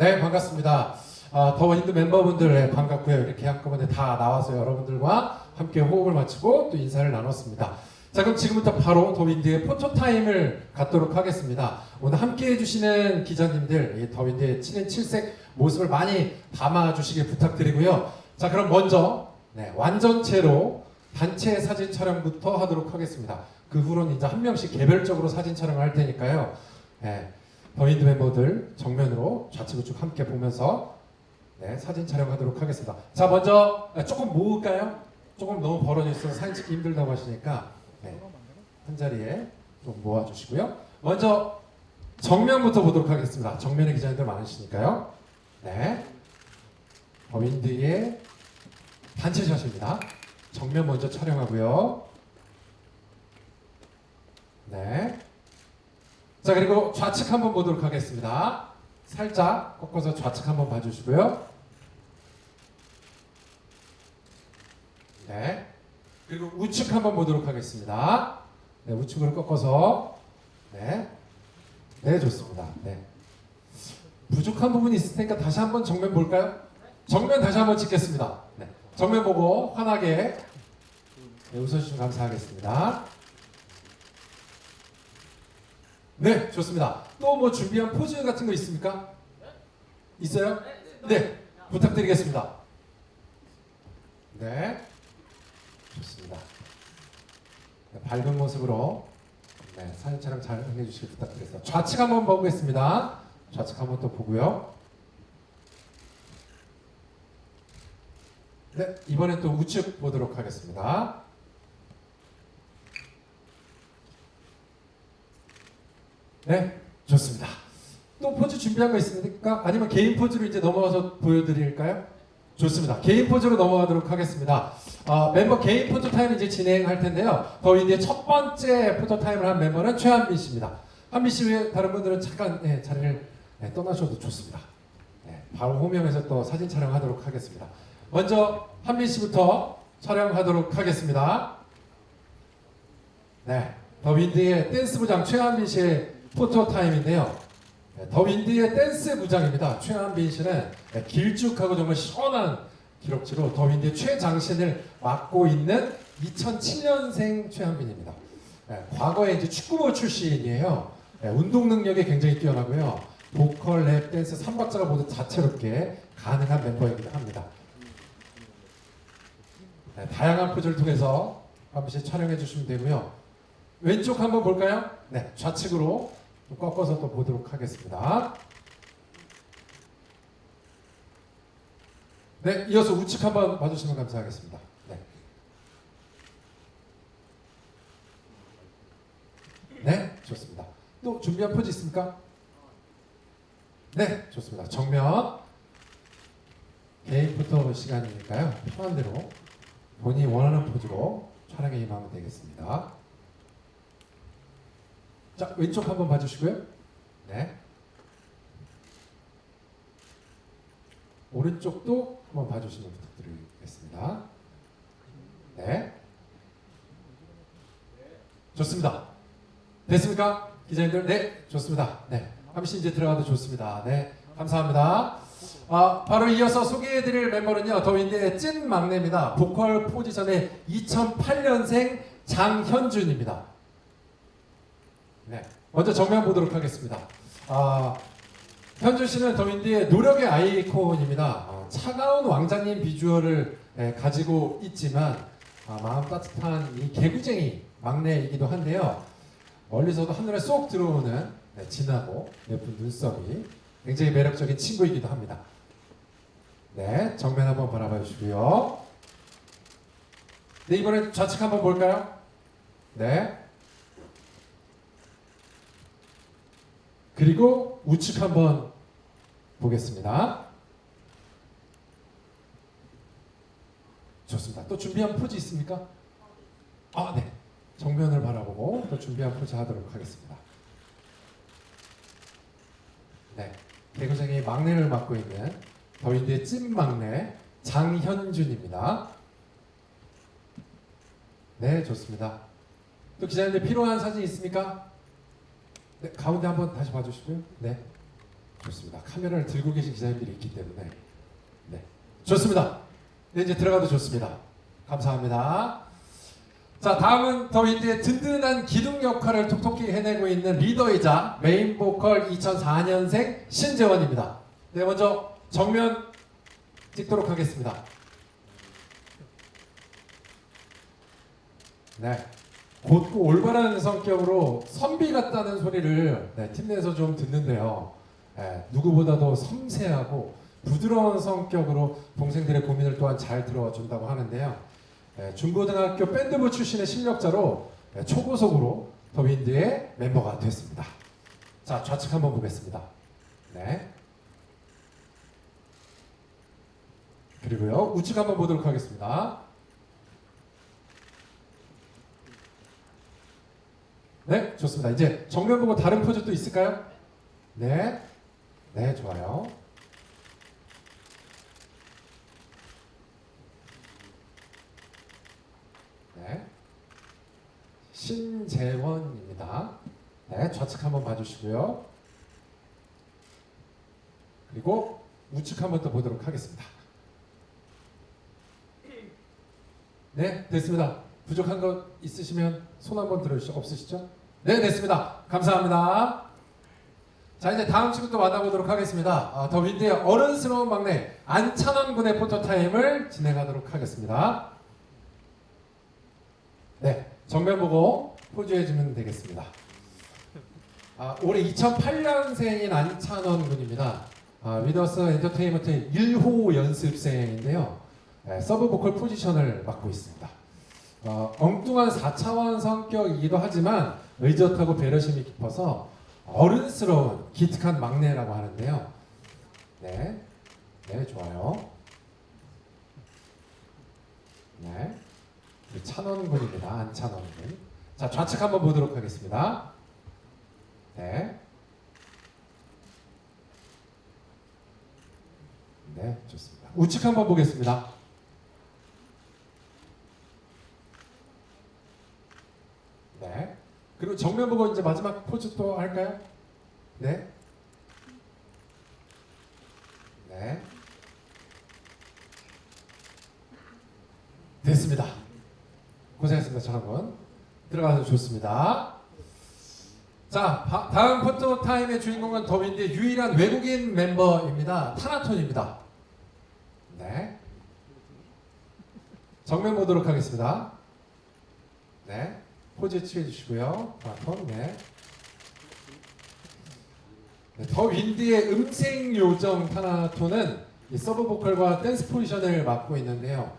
네, 반갑습니다. 더 힌드 멤버분들 반갑고요. 이렇게 한꺼번에 다 나와서 여러분들과 함께 호흡을 맞추고 또 인사를 나눴습니다. 자, 그럼 지금부터 바로 더 윈드의 포토타임을 갖도록 하겠습니다. 오늘 함께 해주시는 기자님들, 이 더 윈드의 7인 7색 모습을 많이 담아주시길 부탁드리고요. 자, 그럼 먼저 완전체로 단체 사진 촬영부터 하도록 하겠습니다. 그 후로는 이제 한 명씩 개별적으로 사진 촬영을 할 테니까요. 더 윈드 멤버들 정면으로 좌측 우측 함께 보면서 사진 촬영하도록 하겠습니다. 자, 먼저 조금 모을까요? 조금 너무 벌어져 있어서 사진 찍기 힘들다고 하시니까 한 자리에 좀 모아주시고요. 먼저 정면부터 보도록 하겠습니다. 정면에 기자님들 많으시니까요. 더 윈드의 단체샷입니다. 정면 먼저 촬영하고요. 자, 그리고 좌측 한번 보도록 하겠습니다. 살짝 꺾어서 좌측 한번 봐주시고요. 그리고 우측 한번 보도록 하겠습니다. 우측으로 꺾어서 좋습니다. 부족한 부분이 있을 테니까 다시 한번 정면 볼까요? 정면 다시 한번 찍겠습니다. 정면 보고 환하게 웃어주시면 감사하겠습니다. 네, 좋습니다. 또 뭐 준비한 포즈 같은 거 있습니까? 있어요? 네, 부탁드리겠습니다. 좋습니다. 밝은 모습으로 사진 촬영 잘 해주시길 부탁드리겠습니다. 좌측 한번 보겠습니다. 좌측 한번 또 보고요. 이번엔 또 우측 보도록 하겠습니다. 좋습니다. 또 포즈 준비한 거 있습니까? 아니면 개인 포즈로 이제 넘어가서 보여드릴까요? 좋습니다. 개인 포즈로 넘어가도록 하겠습니다. 멤버 개인 포토 타임을 이제 진행할 텐데요. 더 윈드의 첫 번째 포토 타임을 한 멤버는 최한빈 씨입니다. 한빈 씨 외에 다른 분들은 잠깐 자리를 떠나셔도 좋습니다. 바로 호명해서 또 사진 촬영하도록 하겠습니다. 먼저 한빈 씨부터 촬영하도록 하겠습니다. 더 윈드의 댄스 부장 최한빈 씨의 포토 타임인데요. 더 윈드의 댄스 부장입니다. 최한빈 씨는 길쭉하고 정말 시원한 기록지로 더 윈드의 최장신을 맡고 있는 2007년생 최한빈입니다. 과거에 이제 축구부 출신이에요. 운동 능력이 굉장히 뛰어나고요. 보컬, 랩, 댄스 3박자가 모두 다채롭게 가능한 멤버이기도 합니다. 다양한 포즈를 통해서 한빈 씨 촬영해 주시면 되고요. 왼쪽 한번 볼까요? 좌측으로 꺾어서 또 보도록 하겠습니다. 이어서 우측 한번 봐주시면 감사하겠습니다. 좋습니다. 또 준비한 포즈 있습니까? 좋습니다. 정면 개인 포토 시간이니까요. 편한 대로 본인이 원하는 포즈로 촬영에 임하면 되겠습니다. 자, 왼쪽 한번 봐주시고요. 오른쪽도 한번 봐주시면 부탁드리겠습니다. 좋습니다. 됐습니까? 기자님들? 좋습니다. 한빈 이제 들어가도 좋습니다. 감사합니다. 바로 이어서 소개해드릴 멤버는요, 더 윈드의 찐 막내입니다. 보컬 포지션의 2008년생 장현준입니다. 먼저 정면 보도록 하겠습니다. 현준 씨는 더 윈드의 노력의 아이콘입니다. 차가운 왕자님 비주얼을 가지고 있지만 마음 따뜻한 이 개구쟁이 막내이기도 한데요. 멀리서도 한눈에 쏙 들어오는 진하고 예쁜 눈썹이 굉장히 매력적인 친구이기도 합니다. 정면 한번 바라봐 주시고요. 이번엔 좌측 한번 볼까요? 그리고 우측 한번 보겠습니다. 좋습니다. 또 준비한 포즈 있습니까? 정면을 바라보고 또 준비한 포즈 하도록 하겠습니다. 개구쟁이 막내를 맡고 있는 더 윈드의 찐 막내 장현준입니다. 좋습니다. 또 기자님들 필요한 사진 있습니까? 가운데 한번 다시 봐주시고요. 좋습니다. 카메라를 들고 계신 기자님들이 있기 때문에. 네. 좋습니다. 네, 이제 들어가도 좋습니다. 감사합니다. 자, 다음은 더윈드의 든든한 기둥 역할을 톡톡히 해내고 있는 리더이자 메인 보컬 2004년생 신재원입니다. 네, 먼저 정면 찍도록 하겠습니다. 네, 곧고 올바른 성격으로 선비 같다는 소리를 팀 내에서 좀 듣는데요. 네, 누구보다도 섬세하고 부드러운 성격으로 동생들의 고민을 또한 잘 들어와 준다고 하는데요. 중고등학교 밴드부 출신의 실력자로 초고속으로 더윈드의 멤버가 됐습니다. 자, 좌측 한번 보겠습니다. 네. 그리고요, 우측 한번 보도록 하겠습니다. 네, 좋습니다. 이제 정면 보고 다른 포즈 또 있을까요? 네. 네, 좋아요. 네. 신재원입니다. 네, 좌측 한번 봐주시고요. 그리고 우측 한번 더 보도록 하겠습니다. 네, 됐습니다. 부족한 것 있으시면 손 한번 들어주시죠. 없으시죠? 네, 됐습니다. 감사합니다. 자, 이제 다음 친구 또 만나보도록 하겠습니다. 더윈드의 어른스러운 막내 안찬원 군의 포토타임을 진행하도록 하겠습니다. 네, 정면 보고 포즈해주면 되겠습니다. 올해 2008년생인 안찬원 군입니다. 위더스 엔터테인먼트 1호 연습생인데요. 서브 보컬 포지션을 맡고 있습니다. 엉뚱한 4차원 성격이기도 하지만 의젓하고 배려심이 깊어서 어른스러운 기특한 막내라고 하는데요. 네, 네, 좋아요. 네, 찬원 군입니다. 안찬원 군. 자, 좌측 한번 보도록 하겠습니다. 네, 네, 좋습니다. 우측 한번 보겠습니다. 네. 그리고 정면 보고 이제 마지막 포즈 또 할까요? 네. 네. 됐습니다. 고생했습니다. 저한번 들어가서 좋습니다. 자, 다음 포토 타임의 주인공은 더윈드의 유일한 외국인 멤버입니다. 타나톤입니다. 네. 정면 보도록 하겠습니다. 네. 포즈 취해주시고요. 타나톤, 네. 네, 더윈드의 음색 요정 타나톤은 이 서브 보컬과 댄스 포지션을 맡고 있는데요.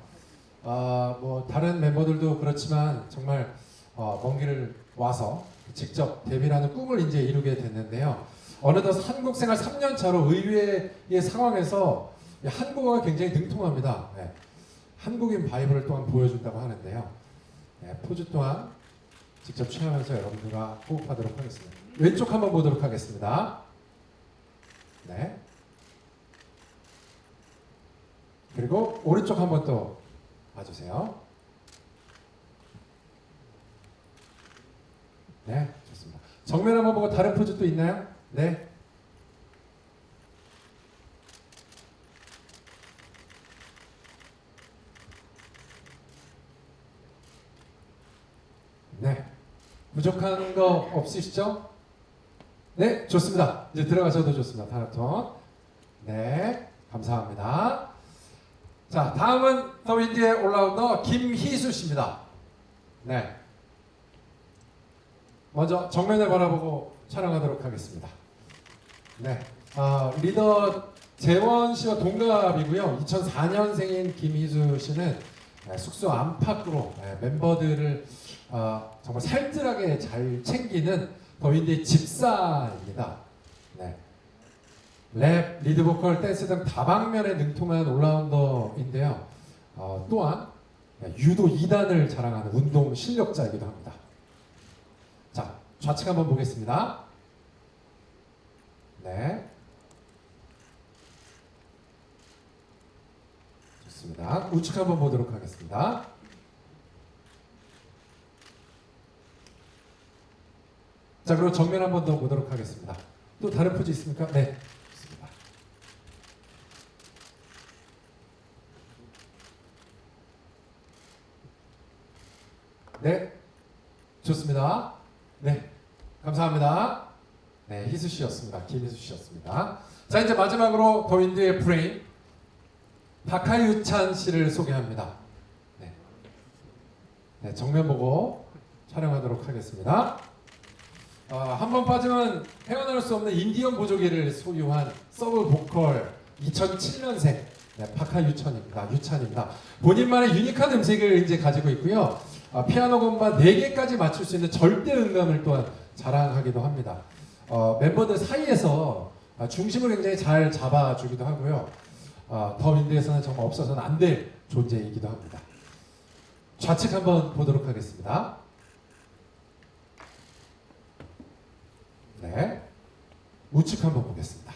뭐 다른 멤버들도 그렇지만 정말 먼 길을 와서 직접 데뷔라는 꿈을 이제 이루게 됐는데요. 어느덧 한국 생활 3년 차로 의외의 상황에서 한국어가 굉장히 능통합니다. 네. 한국인 바이브를 또한 보여준다고 하는데요. 네, 포즈 또한 직접 취하면서 여러분들과 호흡하도록 하겠습니다. 왼쪽 한번 보도록 하겠습니다. 네. 그리고 오른쪽 한번 또 봐주세요. 네, 좋습니다. 정면 한번 보고 다른 포즈 또 있나요? 네. 네. 부족한 거 없으시죠? 네, 좋습니다. 이제 들어가셔도 좋습니다. 타나톤. 네, 감사합니다. 자, 다음은 더윈드의 올라운더 김희수 씨입니다. 네. 먼저 정면을 바라보고 촬영하도록 하겠습니다. 네. 리더 재원 씨와 동갑이고요. 2004년생인 김희수 씨는 숙소 안팎으로 멤버들을 정말 살뜰하게 잘 챙기는 더윈드의 집사입니다. 네. 랩, 리드보컬, 댄스 등 다방면에 능통한 올라운더인데요. 또한 유도 2단을 자랑하는 운동 실력자이기도 합니다. 자, 좌측 한번 보겠습니다. 네. 좋습니다. 우측 한번 보도록 하겠습니다. 자, 그리고 정면 한번 더 보도록 하겠습니다. 또 다른 포즈 있습니까? 네. 네, 좋습니다. 네, 감사합니다. 네, 희수 씨였습니다. 김희수 씨였습니다. 자, 이제 마지막으로 더윈드의 브레인 박하유찬 씨를 소개합니다. 네, 네 정면 보고 촬영하도록 하겠습니다. 한 번 빠지면 헤어나올 수 없는 인디언 보조개를 소유한 서브 보컬 2007년생 네, 박하유찬입니다. 유찬입니다. 본인만의 유니크한 음색을 이제 가지고 있고요. 피아노 건반 4개까지 맞출 수 있는 절대 음감을 또한 자랑하기도 합니다. 멤버들 사이에서 중심을 굉장히 잘 잡아주기도 하고요. 더윈드에서는 정말 없어서는 안 될 존재이기도 합니다. 좌측 한번 보도록 하겠습니다. 네, 우측 한번 보겠습니다.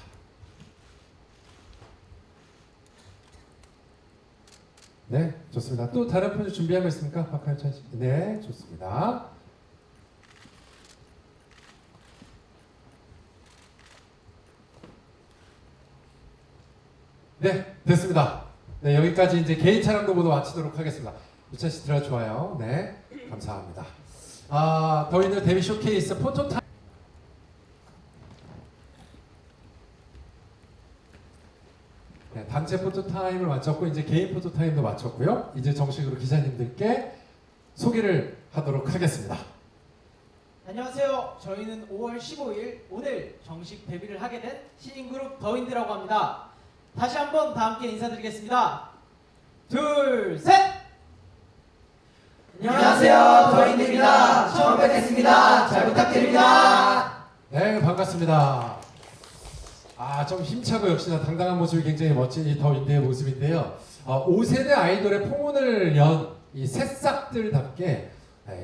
네, 좋습니다. 또 다른 표현 준비한 거 있습니까? 박하유찬 씨. 네, 좋습니다. 네, 됐습니다. 네, 여기까지 이제 개인 촬영도 모두 마치도록 하겠습니다. 유찬 씨 들어 좋아요. 네, 감사합니다. 더윈드 데뷔 쇼케이스 포토타임. 네, 단체 포토타임을 마쳤고 이제 개인 포토타임도 마쳤고요. 이제 정식으로 기자님들께 소개를 하도록 하겠습니다. 안녕하세요. 저희는 5월 15일 오늘 정식 데뷔를 하게 된 신인그룹 더윈드라고 합니다. 다시 한번 다 함께 인사드리겠습니다. 둘, 셋! 안녕하세요. 더윈드입니다. 처음 뵙겠습니다. 잘 부탁드립니다. 네, 반갑습니다. 좀 힘차고 역시나 당당한 모습이 굉장히 멋진 이 더윈드의 모습인데요. 5세대 아이돌의 포문을 연 이 새싹들답게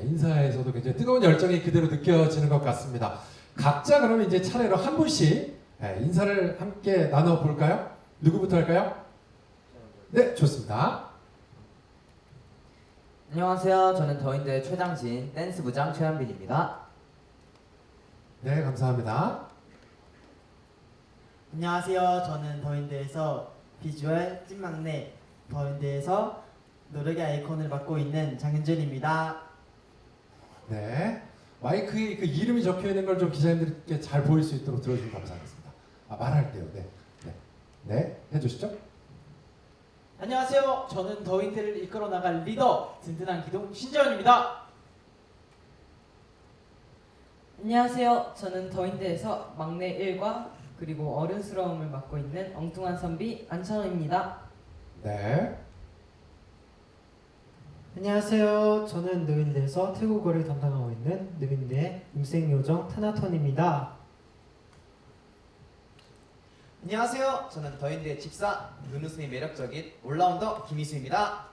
인사에서도 굉장히 뜨거운 열정이 그대로 느껴지는 것 같습니다. 각자 그러면 이제 차례로 한 분씩 인사를 함께 나눠볼까요? 누구부터 할까요? 네, 좋습니다. 안녕하세요. 저는 더윈드의 최장진 댄스 부장 최현빈입니다. 네, 감사합니다. 안녕하세요. 저는 더윈드에서 비주얼 찐막내 더윈드에서 노력의 아이콘을 맡고 있는 장윤준입니다. 네, 마이크에 그 이름이 적혀 있는 걸 좀 기자님들께 잘 보일 수 있도록 들어주시면 감사하겠습니다. 말할 때요. 네, 해주시죠. 안녕하세요. 저는 더윈드를 이끌어 나갈 리더 든든한 기동 신재현입니다. 안녕하세요. 저는 더윈드에서 막내 1과 그리고 어른스러움을 맡고 있는 엉뚱한 선비 안찬호입니다. 네. 안녕하세요. 저는 느윈드에서 태국어를 담당하고 있는 느윈드의 임생요정 타나톤입니다. 안녕하세요. 저는 더윈드의 집사, 눈웃음이 매력적인 올라운더 김희수입니다.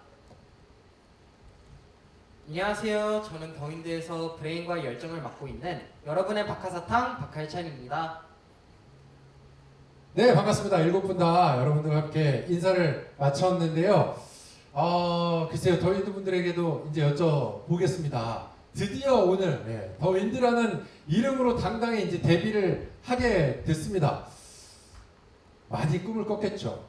안녕하세요. 저는 더윈드에서 브레인과 열정을 맡고 있는 여러분의 박하사탕 박하유찬입니다. 네, 반갑습니다. 7분 다 여러분들과 함께 인사를 마쳤는데요. 글쎄요, 더윈드 분들에게도 이제 여쭤보겠습니다. 드디어 오늘 더윈드라는 이름으로 당당히 이제 데뷔를 하게 됐습니다. 많이 꿈을 꿨겠죠.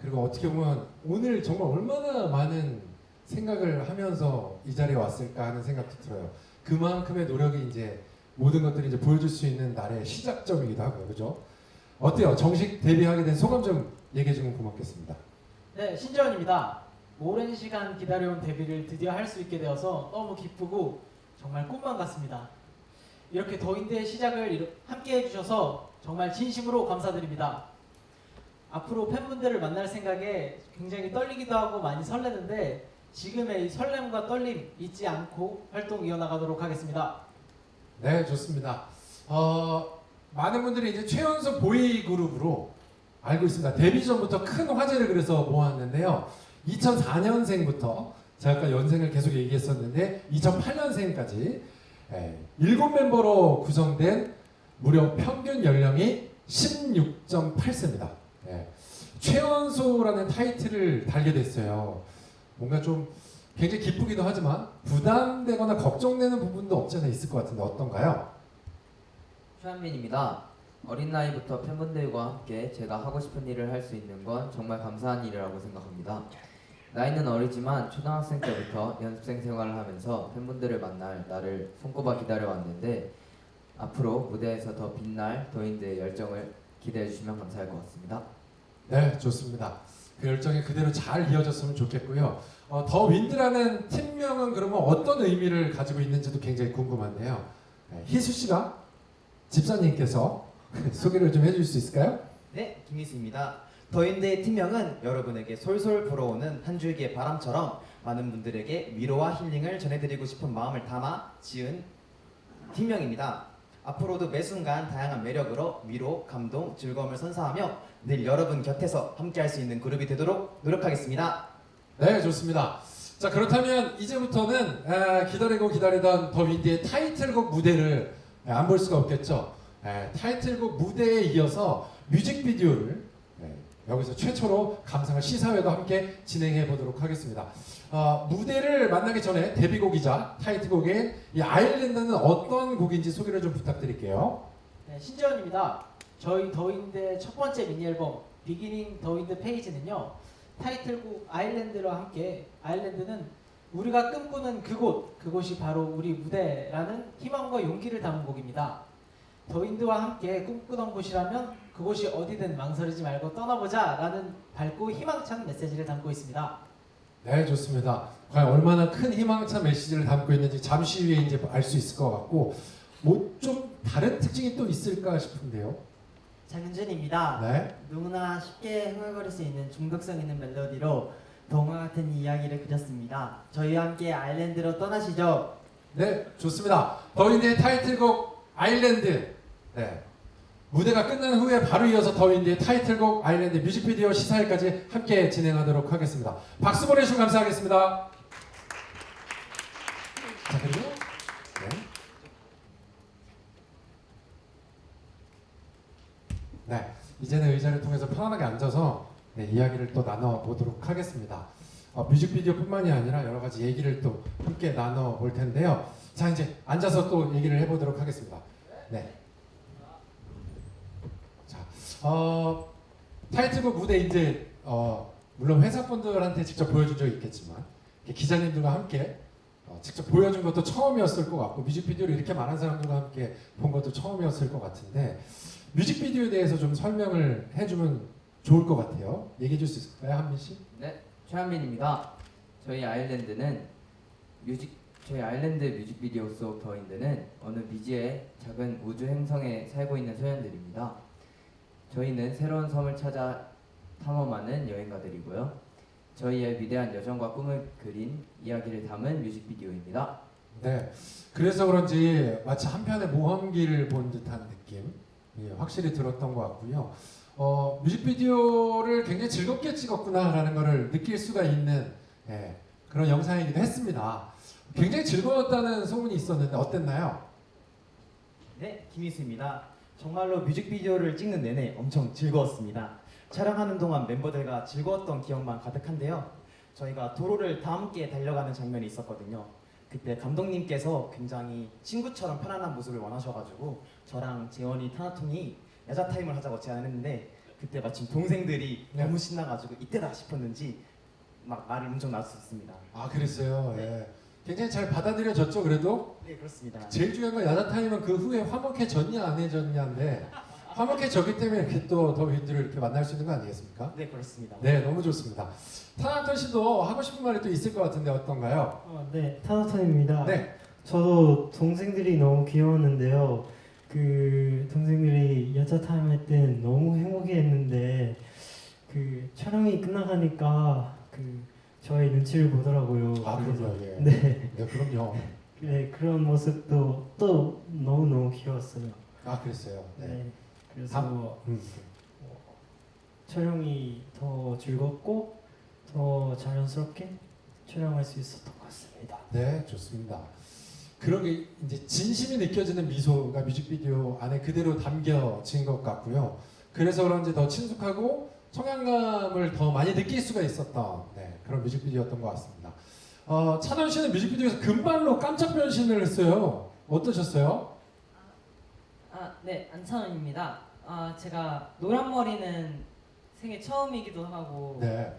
그리고 어떻게 보면 오늘 정말 얼마나 많은 생각을 하면서 이 자리에 왔을까 하는 생각도 들어요. 그만큼의 노력이 이제 모든 것들이 이제 보여줄 수 있는 날의 시작점이기도 하고요. 그죠? 어때요? 정식 데뷔하게 된 소감 좀 얘기해 주면 고맙겠습니다. 네, 신재현입니다. 오랜 시간 기다려온 데뷔를 드디어 할 수 있게 되어서 너무 기쁘고 정말 꿈만 같습니다. 이렇게 더윈드의 시작을 함께 해주셔서 정말 진심으로 감사드립니다. 앞으로 팬분들을 만날 생각에 굉장히 떨리기도 하고 많이 설레는데 지금의 이 설렘과 떨림 잊지 않고 활동 이어나가도록 하겠습니다. 네, 좋습니다. 많은 분들이 이제 최연소 보이 그룹으로 알고 있습니다. 데뷔 전부터 큰 화제를 그래서 모았는데요. 2004년생부터 제가 아까 연생을 계속 얘기했었는데 2008년생까지 7멤버로 구성된 무려 평균 연령이 16.8세입니다. 최연소라는 타이틀을 달게 됐어요. 뭔가 좀 굉장히 기쁘기도 하지만 부담되거나 걱정되는 부분도 없지 않아 있을 것 같은데 어떤가요? 최현빈입니다. 어린 나이부터 팬분들과 함께 제가 하고 싶은 일을 할 수 있는 건 정말 감사한 일이라고 생각합니다. 나이는 어리지만 초등학생 때부터 연습생 생활을 하면서 팬분들을 만날 날을 손꼽아 기다려왔는데 앞으로 무대에서 더 빛날 더윈드의 열정을 기대해 주시면 감사할 것 같습니다. 네, 좋습니다. 그 열정이 그대로 잘 이어졌으면 좋겠고요. 더 윈드라는 팀명은 그러면 어떤 의미를 가지고 있는지도 굉장히 궁금한데요. 네, 희수 씨가 집사님께서 소개를 좀 해줄 수 있을까요? 네, 김희수입니다. 더윈드의 팀명은 여러분에게 솔솔 불어오는 한 줄기의 바람처럼 많은 분들에게 위로와 힐링을 전해드리고 싶은 마음을 담아 지은 팀명입니다. 앞으로도 매 순간 다양한 매력으로 위로, 감동, 즐거움을 선사하며 늘 여러분 곁에서 함께할 수 있는 그룹이 되도록 노력하겠습니다. 네, 좋습니다. 자, 그렇다면 이제부터는 기다리고 기다리던 더 윈드의 타이틀곡 무대를 안 볼 수가 없겠죠. 타이틀곡 무대에 이어서 뮤직비디오를 여기서 최초로 감상을 시사회도 함께 진행해 보도록 하겠습니다. 무대를 만나기 전에 데뷔곡이자 타이틀곡인 이 아일랜드는 어떤 곡인지 소개를 좀 부탁드릴게요. 네, 신재원입니다. 저희 더윈드의 첫 번째 미니 앨범 비기닝 더윈드 페이지는요. 타이틀곡 아일랜드와 함께 아일랜드는 우리가 꿈꾸는 그곳이 바로 우리 무대라는 희망과 용기를 담은 곡입니다. 더윈드와 함께 꿈꾸던 곳이라면 그곳이 어디든 망설이지 말고 떠나보자 라는 밝고 희망찬 메시지를 담고 있습니다. 네, 좋습니다. 과연 얼마나 큰 희망찬 메시지를 담고 있는지 잠시 후에 이제 알 수 있을 것 같고 뭐 좀 다른 특징이 또 있을까 싶은데요. 장윤준입니다. 네. 누구나 쉽게 흥얼거릴 수 있는 중독성 있는 멜로디로 동화 같은 이야기를 그렸습니다. 저희와 함께 아일랜드로 떠나시죠. 네, 좋습니다. 더윈드의 타이틀곡 아일랜드. 네. 무대가 끝난 후에 바로 이어서 더윈드의 타이틀곡 아일랜드 뮤직비디오 시사회까지 함께 진행하도록 하겠습니다. 박수 보내주시면 감사하겠습니다. 자, 그리고 네, 이제는 의자를 통해서 편안하게 앉아서 이야기를 또 나눠보도록 하겠습니다. 뮤직비디오뿐만이 아니라 여러 가지 얘기를 또 함께 나눠볼 텐데요. 자, 이제 앉아서 또 얘기를 해보도록 하겠습니다. 네. 자, 타이틀곡 무대 이제 물론 회사분들한테 직접 보여준 적이 있겠지만 기자님들과 함께 직접 보여준 것도 처음이었을 것 같고 뮤직비디오를 이렇게 많은 사람들과 함께 본 것도 처음이었을 것 같은데 뮤직비디오에 대해서 좀 설명을 해주면 좋을 것 같아요. 얘기해 줄 수 있을까요, 한민 씨? 네, 최한민입니다. 저희 아일랜드 뮤직비디오 속 더윈드는 어느 미지의 작은 우주 행성에 살고 있는 소년들입니다. 저희는 새로운 섬을 찾아 탐험하는 여행가들이고요. 저희의 위대한 여정과 꿈을 그린 이야기를 담은 뮤직비디오입니다. 네, 그래서 그런지 마치 한편의 모험기를 본 듯한 느낌 확실히 들었던 것 같고요. 뮤직비디오를 굉장히 즐겁게 찍었구나라는 것을 느낄 수가 있는 그런 영상이기도 했습니다. 굉장히 즐거웠다는 소문이 있었는데 어땠나요? 네, 김희수입니다. 정말로 뮤직비디오를 찍는 내내 엄청 즐거웠습니다. 촬영하는 동안 멤버들과 즐거웠던 기억만 가득한데요. 저희가 도로를 다 함께 달려가는 장면이 있었거든요. 그때 감독님께서 굉장히 친구처럼 편안한 모습을 원하셔가지고 저랑 재원이 타나톤이 야자 타임을 하자고 제안을 했는데 그때 마침 동생들이 너무 신나가지고 이때다 싶었는지 막 말을 엄청 나눴었습니다. 아, 그랬어요. 네. 예. 굉장히 잘 받아들여졌죠, 그래도? 네, 그렇습니다. 제일 중요한 건 야자 타임은 그 후에 화목해졌냐 안 해졌냐인데 화목해졌기 때문에 이렇게 또 더 윈드를 이렇게 만날 수 있는 거 아니겠습니까? 네, 그렇습니다. 네, 너무 좋습니다. 타나톤 씨도 하고 싶은 말이 또 있을 것 같은데 어떤가요? 네, 타나톤입니다. 네. 저도 동생들이 너무 귀여웠는데요. 그 동생들이 야자 타임 할 땐 너무 행복해했는데 그 촬영이 끝나가니까 그 저의 눈치를 보더라고요. 아, 그래서 그럼요. 예. 네, 네, 그럼요. 네 그런 모습도 또 너무 귀여웠어요. 아, 그랬어요. 네. 네, 그래서 촬영이 더 즐겁고 더 자연스럽게 촬영할 수 있었던 것 같습니다. 네, 좋습니다. 그러게 이제 진심이 느껴지는 미소가 뮤직비디오 안에 그대로 담겨진 것 같고요. 그래서 그런지 더 친숙하고 청량감을 더 많이 느낄 수가 있었던 그런 뮤직비디오였던 것 같습니다. 찬원 씨는 뮤직비디오에서 금발로 깜짝 변신을 했어요. 어떠셨어요? 네, 안찬원입니다. 제가 노란 머리는 생애 처음이기도 하고 네.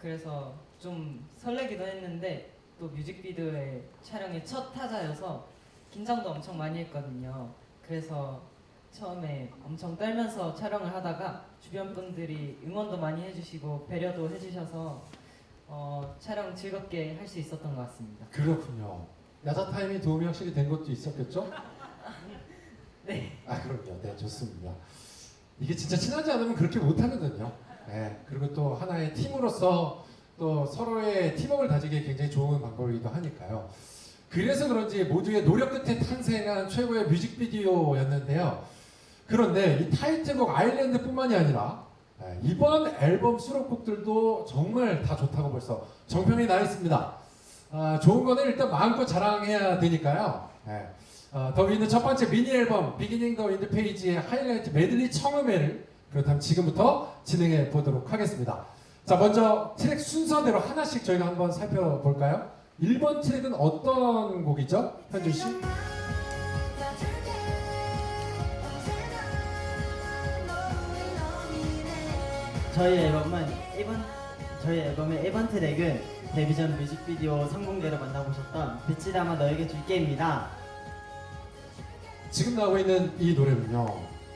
그래서 좀 설레기도 했는데 또 뮤직비디오의 촬영의 첫 타자여서 긴장도 엄청 많이 했거든요. 그래서 처음에 엄청 떨면서 촬영을 하다가 주변 분들이 응원도 많이 해주시고 배려도 해주셔서 촬영 즐겁게 할 수 있었던 것 같습니다. 그렇군요. 야자 타임이 도움이 확실히 된 것도 있었겠죠? 네. 아 그럼요. 네 좋습니다. 이게 진짜 친하지 않으면 그렇게 못하거든요. 네, 그리고 또 하나의 팀으로서 또 서로의 팀워크를 다지기에 굉장히 좋은 방법이기도 하니까요. 그래서 그런지 모두의 노력 끝에 탄생한 최고의 뮤직비디오였는데요. 그런데 이 타이틀곡 아일랜드뿐만이 아니라 이번 앨범 수록곡들도 정말 다 좋다고 벌써 정평이 나 있습니다. 좋은 거는 일단 마음껏 자랑해야 되니까요. 더 윈드 첫 번째 미니 앨범 비기닝 더 윈드 페이지의 하이라이트 메들리 청음회를 그렇다면 지금부터 진행해 보도록 하겠습니다. 자 먼저 트랙 순서대로 하나씩 저희가 한번 살펴볼까요? 1번 트랙은 어떤 곡이죠? 현준 씨? 저희 앨범의 1번 트랙은 데뷔 전 뮤직비디오 성공대로 만나보셨던 빛이 담아 너에게 줄게입니다. 지금 나오고 있는 이 노래는요.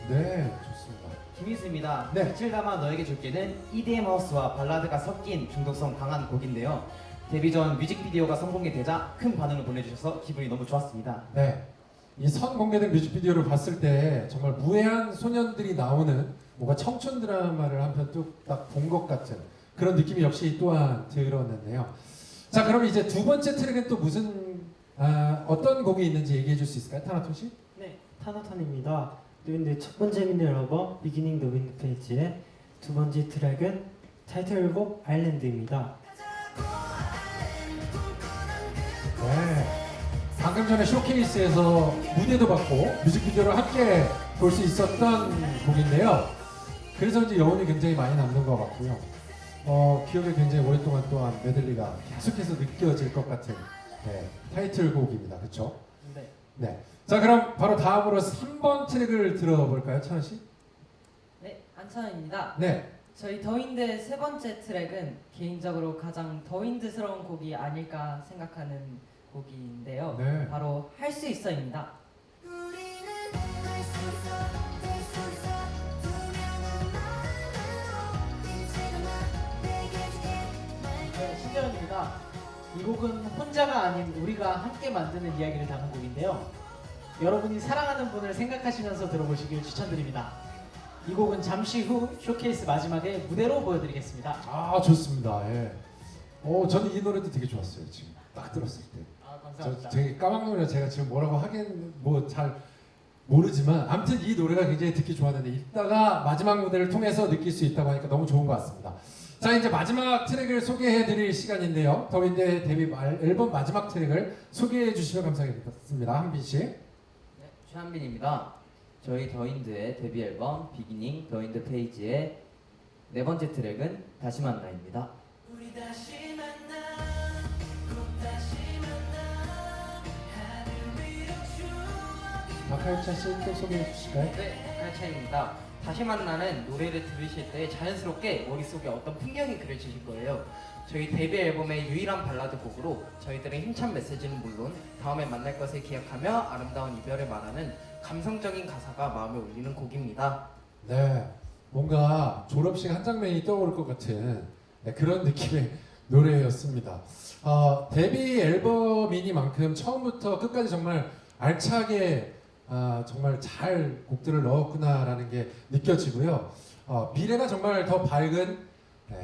네, 좋습니다. 김희수입니다. 네. 빛을 담아 너에게 줄게는 EDM 하우스와 발라드가 섞인 중독성 강한 곡인데요. 데뷔 전 뮤직비디오가 성공이 되자 큰 반응을 보내주셔서 기분이 너무 좋았습니다. 네, 이 선 공개된 뮤직비디오를 봤을 때 정말 무해한 소년들이 나오는 뭔가 청춘 드라마를 한 편 뚝딱 본 것 같은 그런 느낌이 역시 또한 들었는데요. 자, 그럼 이제 두 번째 트랙은 또 무슨 어떤 곡이 있는지 얘기해 줄 수 있을까요, 타나토 씨? 네, 타나탄입니다. 근데 첫 번째 미니 앨범 비기닝 더 윈드 페이지의 두 번째 트랙은 타이틀곡 아일랜드입니다. 네. 방금 전에 쇼케이스에서 무대도 받고 뮤직비디오를 함께 볼 수 있었던 곡인데요. 그래서 이제 여운이 굉장히 많이 남는 것 같고요. 기억에 굉장히 오랫동안 또한 메들리가 계속해서 느껴질 것 같은 타이틀곡입니다. 그렇죠? 네. 네. 자, 그럼 바로 다음으로 3번 트랙을 들어볼까요, 찬원 씨? 네, 안찬원입니다. 네. 저희 더윈드의 세 번째 트랙은 개인적으로 가장 더윈드스러운 곡이 아닐까 생각하는 곡인데요. 네. 바로 할 수 있어입니다. 저는 신재현입니다. 이 곡은 혼자가 아닌 우리가 함께 만드는 이야기를 담은 곡인데요. 여러분이 사랑하는 분을 생각하시면서 들어보시길 추천드립니다. 이 곡은 잠시 후 쇼케이스 마지막에 무대로 보여드리겠습니다. 아, 좋습니다. 예. 저는 이 노래도 되게 좋았어요. 지금 딱 들었을 때. 아, 저 감사합니다. 되게 까막눈에 제가 지금 뭐라고 하긴 뭐 잘 모르지만 아무튼 이 노래가 굉장히 듣기 좋았는데 이따가 마지막 무대를 통해서 느낄 수 있다고 하니까 너무 좋은 것 같습니다. 자, 이제 마지막 트랙을 소개해드릴 시간인데요. 더윈드의 데뷔 앨범 마지막 트랙을 소개해 주시면 감사하겠습니다. 한빈 씨. 네, 최한빈입니다. 저희 더윈드의 데뷔 앨범 비기닝 더 윈드 페이지의 네 번째 트랙은 다시 만나입니다. 박하유찬 씨 또 소개해 주실까요? 네, 박하찬입니다. 다시 만나는 노래를 들으실 때 자연스럽게 머릿속에 어떤 풍경이 그려지실 거예요. 저희 데뷔 앨범의 유일한 발라드 곡으로 저희들의 힘찬 메시지는 물론 다음에 만날 것을 기약하며 아름다운 이별을 말하는 감성적인 가사가 마음에 울리는 곡입니다. 네, 뭔가 졸업식 한 장면이 떠오를 것 같은 그런 느낌의 노래였습니다. 데뷔 앨범이니만큼 처음부터 끝까지 정말 알차게 정말 잘 곡들을 넣었구나라는 게 느껴지고요. 미래가 정말 더 밝은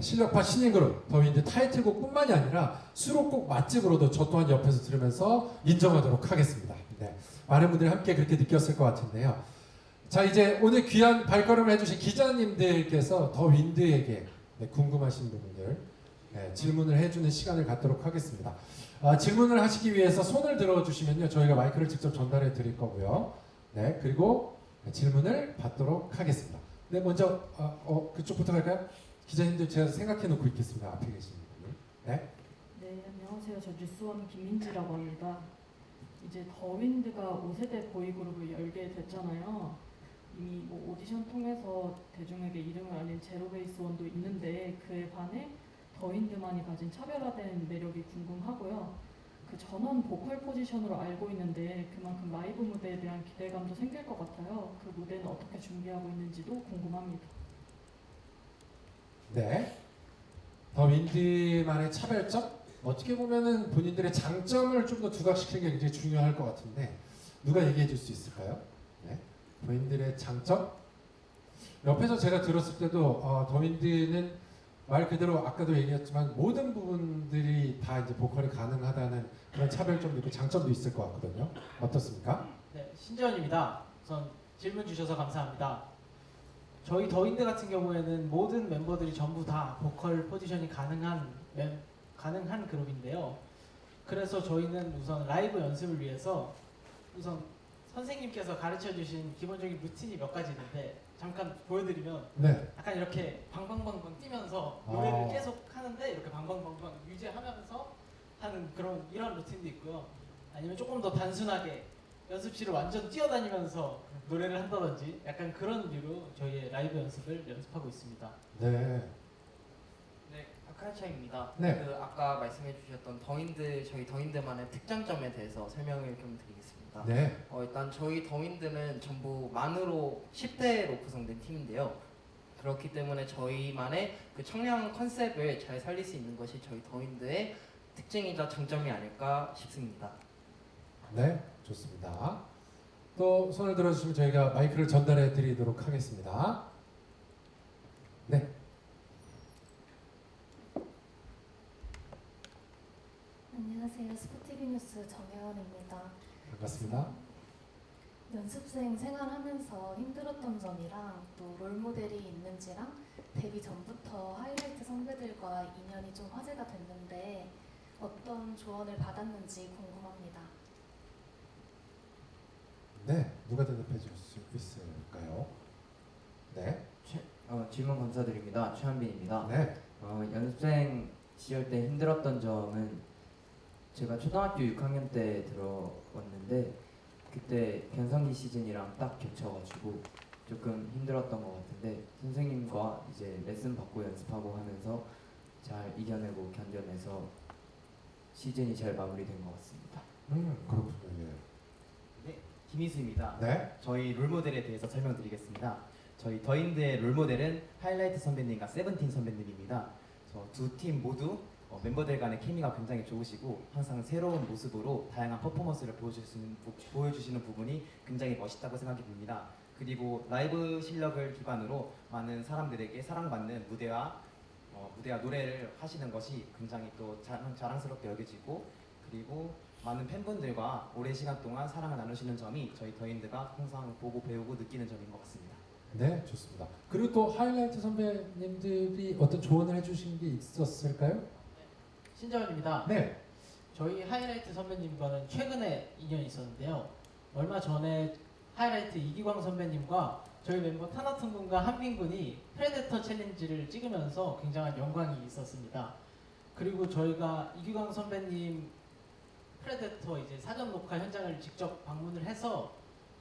실력파 신인 그룹 더윈드 타이틀곡뿐만이 아니라 수록곡 맛집으로도 저 또한 옆에서 들으면서 인정하도록 하겠습니다. 네, 많은 분들이 함께 그렇게 느꼈을 것 같은데요. 자, 이제 오늘 귀한 발걸음을 해주신 기자님들께서 더윈드에게 궁금하신 부분들 질문을 해주는 시간을 갖도록 하겠습니다. 질문을 하시기 위해서 손을 들어주시면요 저희가 마이크를 직접 전달해 드릴 거고요. 네, 그리고 질문을 받도록 하겠습니다. 네, 먼저 그쪽부터 갈까요? 기자님들 제가 생각해 놓고 있겠습니다. 앞에 계신 분들. 네. 네, 안녕하세요. 저 뉴스원 김민지라고 합니다. 이제 더윈드가 5세대 보이그룹을 열게 됐잖아요. 이미 뭐 오디션 통해서 대중에게 이름을 알린 제로베이스원도 있는데 그에 반해 더윈드만이 가진 차별화된 매력이 궁금하고요. 그 전원 보컬 포지션으로 알고 있는데 그만큼 라이브 무대에 대한 기대감도 생길 것 같아요. 그 무대는 어떻게 준비하고 있는지도 궁금합니다. 네. 더 윈드만의 차별점? 어떻게 보면은 본인들의 장점을 좀 더 두각시키는 게 굉장히 중요할 것 같은데 누가 얘기해 줄 수 있을까요? 네. 본인들의 장점? 옆에서 제가 들었을 때도 더 윈드는 말 그대로 아까도 얘기했지만 모든 부분들이 다 이제 보컬이 가능하다는 그런 차별점도 있고 장점도 있을 것 같거든요. 어떻습니까? 네, 신재원입니다. 우선 질문 주셔서 감사합니다. 저희 더윈드 같은 경우에는 모든 멤버들이 전부 다 보컬 포지션이 가능한 그룹인데요. 그래서 저희는 우선 라이브 연습을 위해서 우선 선생님께서 가르쳐 주신 기본적인 루틴이 몇 가지 있는데 잠깐 보여드리면 네. 약간 이렇게 방방방방 뛰면서 아. 노래를 계속 하는데 이렇게 방방방방 유지하면서 하는 그런 이런 루틴도 있고요. 아니면 조금 더 단순하게 연습실을 완전 뛰어다니면서 노래를 한다든지 약간 그런 류로 저희의 라이브 연습을 연습하고 있습니다. 네. 네, 박하차입니다. 네. 그 아까 말씀해 주셨던 저희 더윈드만의 특장점에 대해서 설명을 좀 드리겠습니다. 네. 일단 저희 더윈드는 전부 만으로 10대로 구성된 팀인데요. 그렇기 때문에 저희만의 그 청량 컨셉을 잘 살릴 수 있는 것이 저희 더윈드의 특징이자 장점이 아닐까 싶습니다. 네. 좋습니다. 또 손을 들어주시면 저희가 마이크를 전달해 드리도록 하겠습니다. 네. 안녕하세요. 스포티비 뉴스 정혜원입니다. 반갑습니다. 연습생 생활하면서 힘들었던 점이랑 또 롤모델이 있는지랑 데뷔 전부터 하이라이트 선배들과 인연이 좀 화제가 됐는데 어떤 조언을 받았는지 궁금합니다. 네. 누가 대답해 줄 수 있을까요? 네. 질문 감사드립니다. 최한빈입니다. 네. 연습생 시절 때 힘들었던 점은 제가 초등학교 6학년 때 들어왔는데 그때 변성기 시즌이랑 딱 겹쳐가지고 조금 힘들었던 것 같은데 선생님과 이제 레슨 받고 연습하고 하면서 잘 이겨내고 견뎌내서 시즌이 잘 마무리된 것 같습니다. 그렇군요. 네, 김희수입니다. 네. 저희 롤모델에 대해서 설명드리겠습니다. 저희 더인드의 롤모델은 하이라이트 선배님과 세븐틴 선배님입니다. 저 두 팀 모두 멤버들 간의 케미가 굉장히 좋으시고 항상 새로운 모습으로 다양한 퍼포먼스를 보여주시는 부분이 굉장히 멋있다고 생각이 듭니다. 그리고 라이브 실력을 기반으로 많은 사람들에게 사랑받는 무대와 노래를 하시는 것이 굉장히 또 자랑스럽게 여겨지고 그리고 많은 팬분들과 오랜 시간 동안 사랑을 나누시는 점이 저희 더인드가 항상 보고 배우고 느끼는 점인 것 같습니다. 네, 좋습니다. 그리고 또 하이라이트 선배님들이 어떤 조언을 해주신 게 있었을까요? 신재원입니다. 네. 저희 하이라이트 선배님과는 최근에 인연이 있었는데요. 얼마 전에 하이라이트 이기광 선배님과 저희 멤버 타나튼 군과 한빈 군이 프레데터 챌린지를 찍으면서 굉장한 영광이 있었습니다. 그리고 저희가 이기광 선배님 프레데터 이제 사전 녹화 현장을 직접 방문을 해서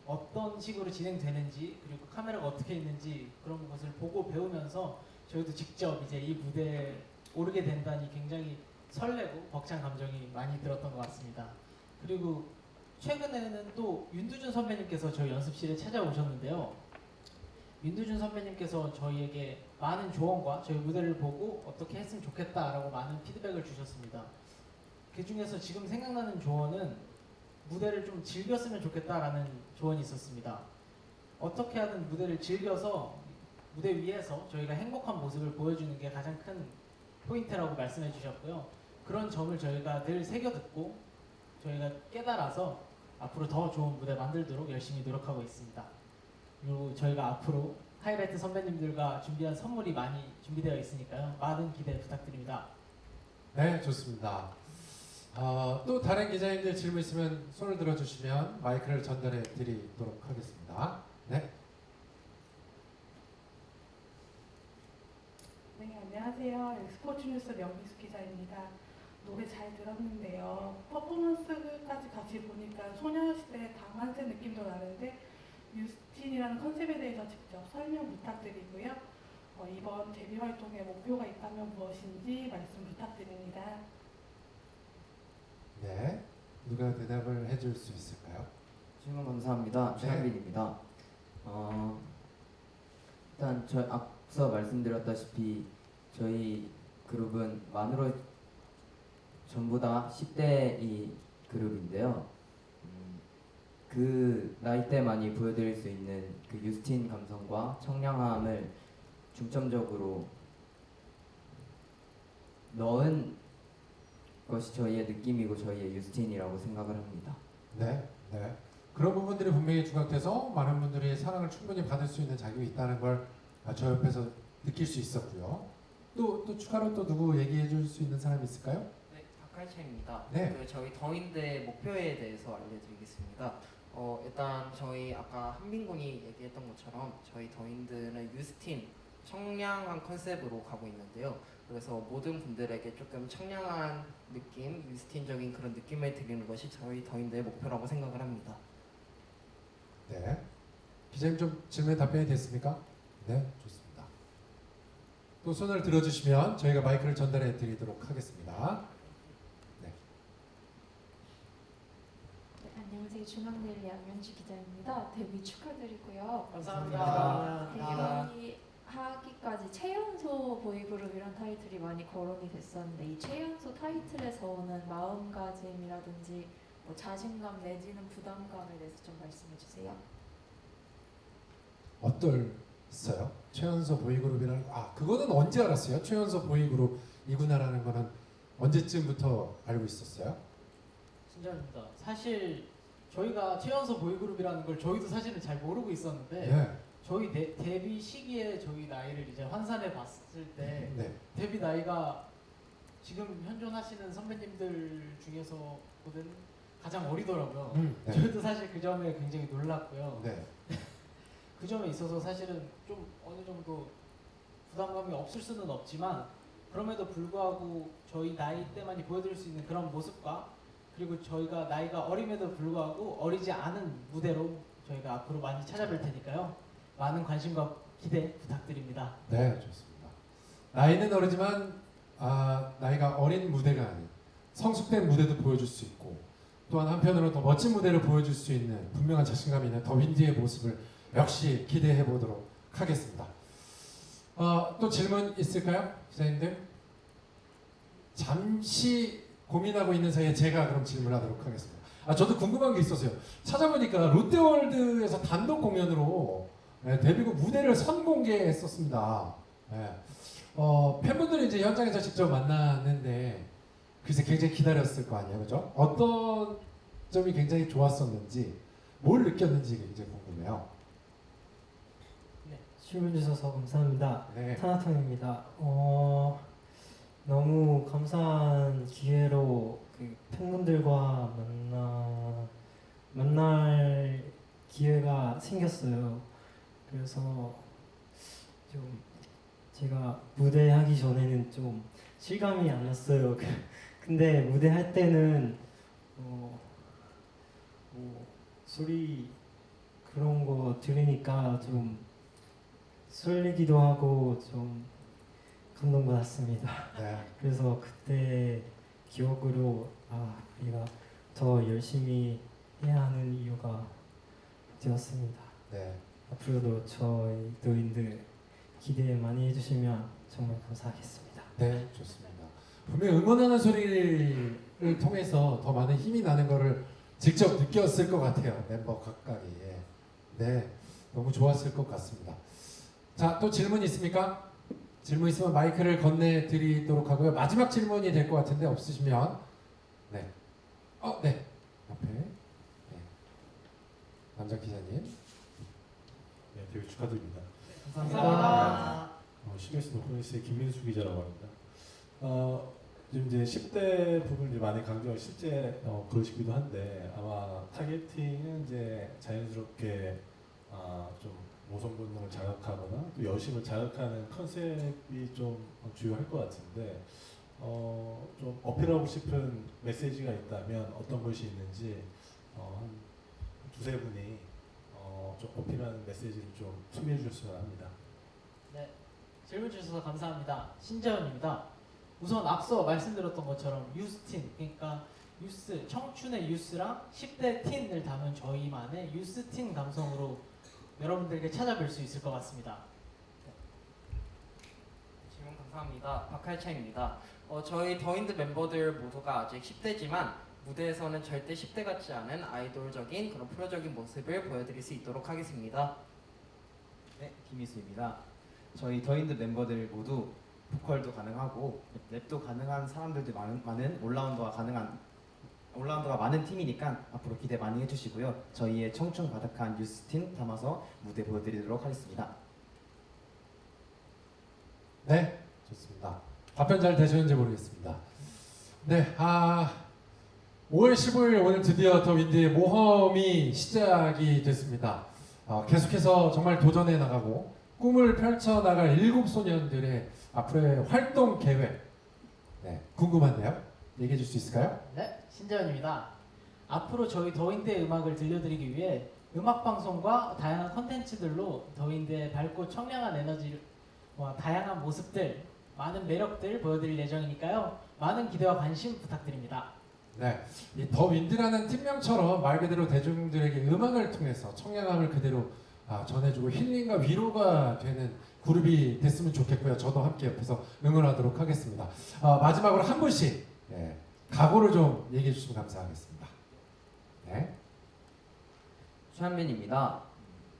어떤 식으로 진행되는지 그리고 카메라가 어떻게 있는지 그런 것을 보고 배우면서 저희도 직접 이제 이 무대에 오르게 된다니 굉장히 설레고 벅찬 감정이 많이 들었던 것 같습니다. 그리고 최근에는 또 윤두준 선배님께서 저희 연습실에 찾아오셨는데요. 윤두준 선배님께서 저희에게 많은 조언과 저희 무대를 보고 어떻게 했으면 좋겠다라고 많은 피드백을 주셨습니다. 그 중에서 지금 생각나는 조언은 무대를 좀 즐겼으면 좋겠다라는 조언이 있었습니다. 어떻게 하든 무대를 즐겨서 무대 위에서 저희가 행복한 모습을 보여주는 게 가장 큰 포인트라고 말씀해 주셨고요. 그런 점을 저희가 늘 새겨듣고 저희가 깨달아서 앞으로 더 좋은 무대 만들도록 열심히 노력하고 있습니다. 그리고 저희가 앞으로 하이라이트 선배님들과 준비한 선물이 많이 준비되어 있으니까요. 많은 기대 부탁드립니다. 네, 좋습니다. 또 다른 기자님들 질문 있으면 손을 들어주시면 마이크를 전달해 드리도록 하겠습니다. 네. 네, 안녕하세요. 스포츠뉴스 명기수 기자입니다. 노래 잘 들었는데요. 퍼포먼스까지 같이 보니까 소녀시대 강한세 느낌도 나는데 뉴스틴이라는 컨셉에 대해서 직접 설명 부탁드리고요. 이번 데뷔 활동에 목표가 있다면 무엇인지 말씀 부탁드립니다. 네, 누가 대답을 해줄 수 있을까요? 질문 감사합니다. 네. 최한빈입니다. 일단 저 앞서 말씀드렸다시피 저희 그룹은 만으로 전부 다 10대이 그룹인데요. 그 나이대만이 보여드릴 수 있는 그 유스틴 감성과 청량함을 중점적으로 넣은 것이 저희의 느낌이고 저희의 유스틴이라고 생각을 합니다. 네, 네. 그런 부분들이 분명히 중각돼서 많은 분들이 사랑을 충분히 받을 수 있는 자격이 있다는 걸 저 옆에서 느낄 수 있었고요. 또 추가로 또 누구 얘기해 줄 수 있는 사람이 있을까요? 네, 박할채입니다. 네. 그 저희 더윈드의 목표에 대해서 알려드리겠습니다. 일단 저희 아까 한빈 군이 얘기했던 것처럼 저희 더윈드는 유스틴, 청량한 컨셉으로 가고 있는데요. 그래서 모든 분들에게 조금 청량한 느낌, 유스틴적인 그런 느낌을 드리는 것이 저희 더윈드의 목표라고 생각을 합니다. 네. 기자님 좀 질문에 답변이 됐습니까? 네, 좋습니다. 또 손을 들어주시면 저희가 마이크를 전달해 드리도록 하겠습니다. 네. 네, 안녕하세요. 중앙데일리 양현주 기자입니다. 데뷔 축하드리고요. 감사합니다. 데뷔하기까지 최연소 보이그룹이란 타이틀이 많이 거론이 됐었는데 이 최연소 타이틀에서 오는 마음가짐이라든지 뭐 자신감 내지는 부담감에 대해서 좀 말씀해 주세요. 어떨어요? 최연소 보이그룹이라는 거. 그거는 언제 알았어요? 최연소 보이그룹이구나라는 거는 언제쯤부터 알고 있었어요? 진짜입니다. 사실 저희가 최연소 보이그룹이라는 걸 저희도 사실은 잘 모르고 있었는데 네. 저희 데뷔 시기에 저희 나이를 이제 환산해 봤을 때 네. 데뷔 나이가 지금 현존하시는 선배님들 중에서 보는 가장 어리더라고요. 네. 저희도 사실 그 점에 굉장히 놀랐고요. 네. 그 점에 있어서 사실은 좀 어느 정도 부담감이 없을 수는 없지만 그럼에도 불구하고 저희 나이 때만이 보여드릴 수 있는 그런 모습과 그리고 저희가 나이가 어림에도 불구하고 어리지 않은 무대로 저희가 앞으로 많이 찾아뵐 테니까요. 많은 관심과 기대 부탁드립니다. 네, 좋습니다. 나이는 어리지만 나이가 어린 무대가 아닌 성숙된 무대도 보여줄 수 있고 또한 한편으로 더 멋진 무대를 보여줄 수 있는 분명한 자신감이 있는 더윈드의 모습을 역시 기대해 보도록 하겠습니다. 또 질문 있을까요, 기자님들? 잠시 고민하고 있는 사이에 제가 그럼 질문하도록 하겠습니다. 저도 궁금한 게 있었어요. 찾아보니까 롯데월드에서 단독 공연으로 데뷔곡 무대를 선공개했었습니다. 팬분들이 이제 현장에서 직접 만났는데 글쎄 굉장히 기다렸을 거 아니에요, 그죠? 어떤 점이 굉장히 좋았었는지, 뭘 느꼈는지 굉장히 궁금해요. 질문 주셔서 감사합니다. 네. 타나탕입니다. 너무 감사한 기회로 그 팬분들과 만날 기회가 생겼어요. 그래서 좀 제가 무대하기 전에는 좀 실감이 안 났어요. 근데 무대할 때는 뭐 소리 그런 거 들으니까 좀 설레기도 하고 좀 감동받았습니다. 네. 그래서 그때 기억으로 우리가 더 열심히 해야 하는 이유가 되었습니다. 네. 앞으로도 저희 더윈드 기대 많이 해주시면 정말 감사하겠습니다. 네, 좋습니다. 분명히 응원하는 소리를 통해서 더 많은 힘이 나는 거를 직접 느꼈을 것 같아요. 멤버 각각이. 네, 너무 좋았을 것 같습니다. 자, 또 질문 있습니까? 질문 있으면 마이크를 건네드리도록 하고요. 마지막 질문이 될 것 같은데 없으시면 네. 네. 옆에 남자 기자님. 네, 데뷔 축하드립니다. 감사합니다. CBS 노프니스의 김민수 기자라고 합니다. 지금 이제 10대 부분을 이제 많이 강조하고 실제 그러시기도 한데 아마 타겟팅은 이제 자연스럽게 좀 모성 본능을 자극하거나 또 여심을 자극하는 컨셉이 좀 주요할 것 같은데 좀 어필하고 싶은 메시지가 있다면 어떤 것이 있는지 한 두세 분이 좀 어필하는 메시지를 좀 소개해 주셨으면 합니다. 네, 질문 주셔서 감사합니다. 신재현입니다. 우선 앞서 말씀드렸던 것처럼 유스틴, 그러니까 유스, 청춘의 유스랑 10대 틴을 담은 저희만의 유스틴 감성으로 여러분들에게 찾아뵐 수 있을 것 같습니다. 질문 감사합니다. 박할차입니다. 저희 더윈드 멤버들 모두가 아직 10대지만 무대에서는 절대 10대 같지 않은 아이돌적인 그런 프로적인 모습을 보여드릴 수 있도록 하겠습니다. 네, 김희수입니다. 저희 더윈드 멤버들 모두 보컬도 가능하고 랩도 가능한 사람들도 많은 올라운더가 많은 팀이니까 앞으로 기대 많이 해주시고요. 저희의 청춘 가득한 유스틴 담아서 무대 보여드리도록 하겠습니다. 네, 좋습니다. 답변 잘 되셨는지 모르겠습니다. 네, 5월 15일 오늘 드디어 더 윈드의 모험이 시작이 됐습니다. 계속해서 정말 도전해 나가고 꿈을 펼쳐 나갈 7소년들의 앞으로의 활동 계획 궁금한데요. 얘기해 줄 수 있을까요? 네, 신재현입니다. 앞으로 저희 더윈드의 음악을 들려드리기 위해 음악 방송과 다양한 컨텐츠들로 더윈드의 밝고 청량한 에너지와 다양한 모습들, 많은 매력들 보여드릴 예정이니까요. 많은 기대와 관심 부탁드립니다. 네, 이 더 윈드라는 팀명처럼 말 그대로 대중들에게 음악을 통해서 청량함을 그대로 전해주고 힐링과 위로가 되는 그룹이 됐으면 좋겠고요. 저도 함께 옆에서 응원하도록 하겠습니다. 마지막으로 한 분씩 각오를 좀 얘기해 주시면 감사하겠습니다. 네. 최한빈입니다.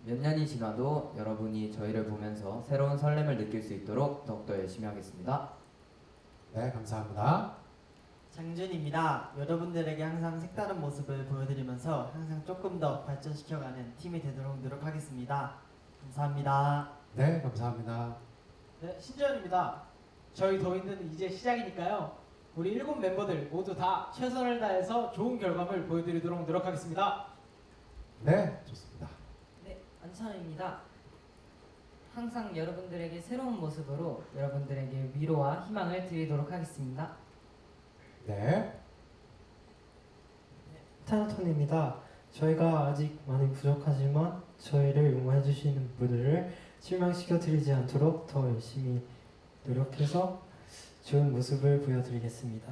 몇 년이 지나도 여러분이 저희를 보면서 새로운 설렘을 느낄 수 있도록 더욱더 열심히 하겠습니다. 네, 감사합니다. 장준입니다. 여러분들에게 항상 색다른 모습을 보여드리면서 항상 조금 더 발전시켜가는 팀이 되도록 노력하겠습니다. 감사합니다. 네, 감사합니다. 네, 신재현입니다. 저희 더윈드는 이제 시작이니까요. 우리 7 멤버들 모두 다 최선을 다해서 좋은 결과물 보여드리도록 노력하겠습니다. 네, 좋습니다. 네, 안찬호입니다. 항상 여러분들에게 새로운 모습으로 여러분들에게 위로와 희망을 드리도록 하겠습니다. 네. 타나톤입니다. 저희가 아직 많이 부족하지만 저희를 응원해 주시는 분들을 실망시켜 드리지 않도록 더 열심히 노력해서 좋은 모습을 보여드리겠습니다.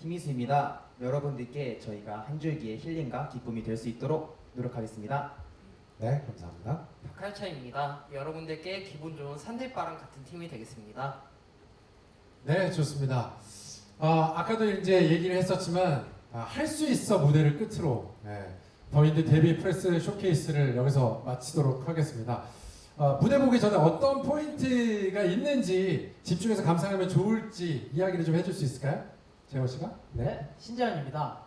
김희수입니다. 여러분들께 저희가 한 줄기의 힐링과 기쁨이 될 수 있도록 노력하겠습니다. 네, 감사합니다. 박할차입니다. 여러분들께 기분 좋은 산들바람 같은 팀이 되겠습니다. 네, 좋습니다. 아까도 이제 얘기를 했었지만 할 수 있어 무대를 끝으로 더윈드 데뷔 프레스 쇼케이스를 여기서 마치도록 하겠습니다. 무대 보기 전에 어떤 포인트가 있는지 집중해서 감상하면 좋을지 이야기를 좀 해줄 수 있을까요? 재원 씨가? 네, 신재현입니다.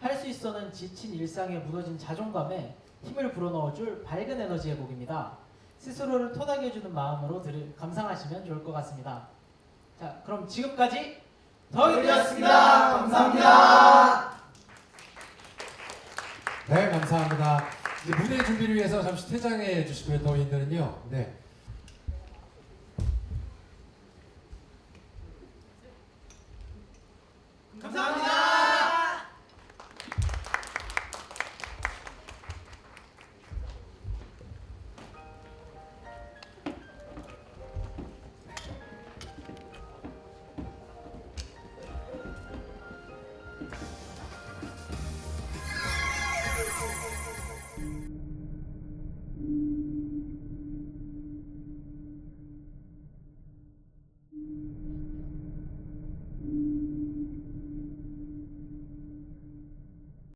할 수 있어는 지친 일상에 무너진 자존감에 힘을 불어넣어줄 밝은 에너지의 곡입니다. 스스로를 토닥여 주는 마음으로 감상하시면 좋을 것 같습니다. 자, 그럼 지금까지 더윈드였습니다. 감사합니다. 네, 감사합니다. 이제 무대 준비를 위해서 잠시 퇴장해 주시고요. 더윈드는요. 네.